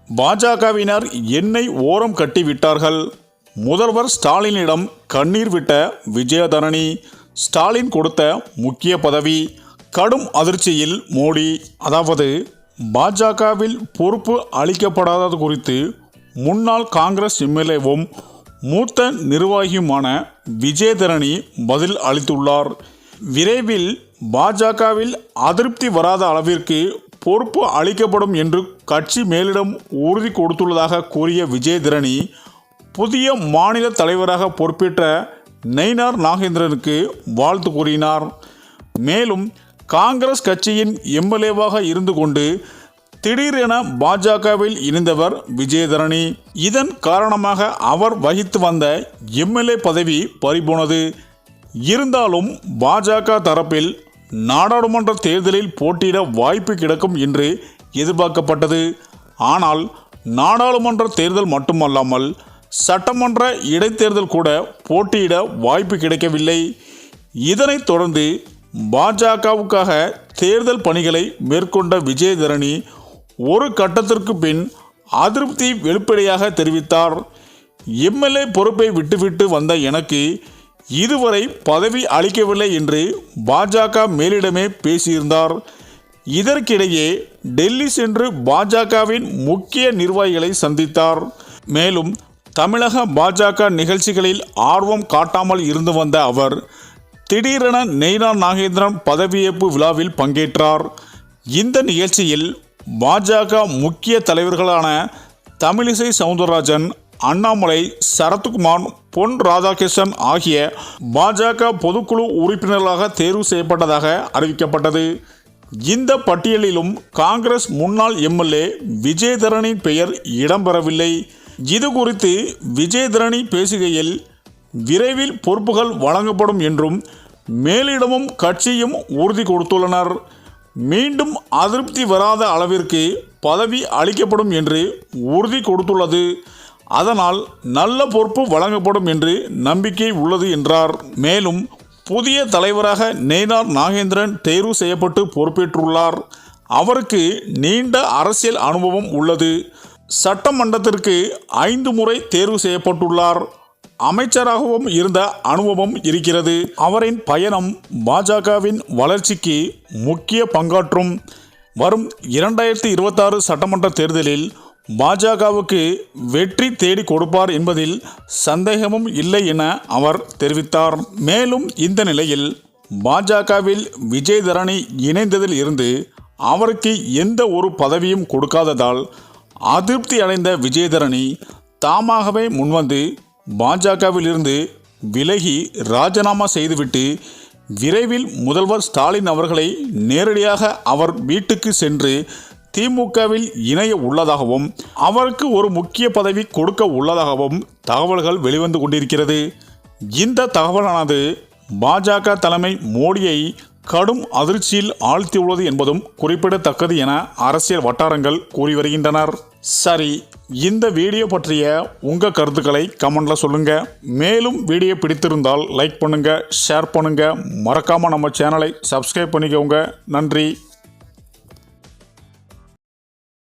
பாஜகவினர் என்னை ஓரம் கட்டிவிட்டார்கள். முதல்வர் ஸ்டாலினிடம் கண்ணீர் விட்ட விஜயதரணி. ஸ்டாலின் கொடுத்த முக்கிய பதவி. கடும் அதிர்ச்சியில் மோடி. அதாவது பாஜகவில் பொறுப்பு அளிக்கப்படாதது குறித்து முன்னாள் காங்கிரஸ் எம்எல்ஏவும் மூத்த நிர்வாகியுமான விஜயதரணி பதில் அளித்துள்ளார். விரைவில் பாஜகவில் அதிருப்தி வராத அளவிற்கு பொறுப்பு அளிக்கப்படும் என்று கட்சி மேலிடம் உறுதி கொடுத்துள்ளதாக கூறிய விஜயதரணி புதிய மாநில தலைவராக பொறுப்பேற்ற நயினார் நாகேந்திரனுக்கு வாழ்த்து கூறினார். மேலும் காங்கிரஸ் கட்சியின் எம்எல்ஏவாக இருந்து கொண்டு திடீரென பாஜகவில் இணைந்தவர் விஜயதரணி. இதன் காரணமாக அவர் வகித்து வந்த எம்எல்ஏ பதவி பறிபோனது. இருந்தாலும் பாஜக தரப்பில் நாடாளுமன்ற தேர்தலில் போட்டியிட வாய்ப்பு கிடைக்கும் என்று எதிர்பார்க்கப்பட்டது. ஆனால் நாடாளுமன்ற தேர்தல் மட்டுமல்லாமல் சட்டமன்ற இடைத்தேர்தல் கூட போட்டியிட வாய்ப்பு கிடைக்கவில்லை. இதனைத் தொடர்ந்து பாஜகவுக்காக தேர்தல் பணிகளை மேற்கொண்ட விஜயதரணி ஒரு கட்டத்திற்கு பின் அதிருப்தி வெளிப்படையாக தெரிவித்தார். எம்எல்ஏ பொறுப்பை விட்டுவிட்டு வந்த எனக்கு இதுவரை பதவி அளிக்கவில்லை என்று பாஜக மேலிடமே பேசியிருந்தார். இதற்கிடையே டெல்லி சென்று பாஜகவின் முக்கிய நிர்வாகிகளை சந்தித்தார். மேலும் தமிழக பாஜக நிகழ்ச்சிகளில் ஆர்வம் காட்டாமல் இருந்து வந்த அவர் திடீரென நயினார் நாகேந்திரன் பதவியேற்பு விழாவில் பங்கேற்றார். இந்த நிகழ்ச்சியில் பாஜக முக்கிய தலைவர்களான தமிழிசை சவுந்தரராஜன், அண்ணாமலை, சரத்குமார், பொன் ராதாகிருஷ்ணன் ஆகிய பாஜக பொதுக்குழு உறுப்பினர்களாக தேர்வு செய்யப்பட்டதாக அறிவிக்கப்பட்டது. இந்த பட்டியலிலும் காங்கிரஸ் முன்னாள் எம்எல்ஏ விஜயதரணியின் பெயர் இடம்பெறவில்லை. இது குறித்து விஜயதரணி பேசுகையில் விரைவில் பொறுப்புகள் வழங்கப்படும் என்றும் மேலிடமும் கட்சியும் உறுதி கொடுத்துள்ளனர். மீண்டும் அதிருப்தி வராத அளவிற்கு பதவி அளிக்கப்படும் என்று உறுதி கொடுத்துள்ளது. அதனால் நல்ல பொறுப்பு வழங்கப்படும் என்று நம்பிக்கை உள்ளது என்றார். மேலும் புதிய தலைவராக நயினார் நாகேந்திரன் தேர்வு செய்யப்பட்டு பொறுப்பேற்றுள்ளார். அவருக்கு நீண்ட அரசியல் அனுபவம் உள்ளது. சட்டமன்றத்திற்கு 5 முறை தேர்வு செய்யப்பட்டுள்ளார். அமைச்சராகவும் இருந்த அனுபவம் இருக்கிறது. அவரின் பயணம் பாஜகவின் வளர்ச்சிக்கு முக்கிய பங்காற்றும். வரும் 2026 சட்டமன்ற தேர்தலில் பாஜகவுக்கு வெற்றி தேடி கொடுப்பார் என்பதில் சந்தேகமும் இல்லை என அவர் தெரிவித்தார். மேலும் இந்த நிலையில் பாஜகவில் விஜயதரணி இணைந்ததில் இருந்து அவருக்கு எந்த ஒரு பதவியும் கொடுக்காததால் அதிருப்தி அடைந்த விஜயதரணி தாமாகவே முன்வந்து பாஜகவில் இருந்து விலகி ராஜினாமா செய்துவிட்டு விரைவில் முதல்வர் ஸ்டாலின் அவர்களை நேரடியாக அவர் வீட்டுக்கு சென்று திமுகவில் இணைய உள்ளதாகவும் அவருக்கு ஒரு முக்கிய பதவி கொடுக்க உள்ளதாகவும் தகவல்கள் வெளிவந்து கொண்டிருக்கிறது. இந்த தகவலானது பாஜக தலைமை மோடியை கடும் அதிர்ச்சியில் ஆழ்த்தியுள்ளது என்பதும் குறிப்பிடத்தக்கது என அரசியல் வட்டாரங்கள் கூறி வருகின்றனர். சரி, இந்த வீடியோ பற்றிய உங்கள் கருத்துக்களை கமெண்ட்ல சொல்லுங்க. மேலும் வீடியோ பிடித்திருந்தால் லைக் பண்ணுங்க, ஷேர் பண்ணுங்க, மறக்காம நம்ம சேனலை சப்ஸ்கிரைப் பண்ணிக்கோங்க. நன்றி.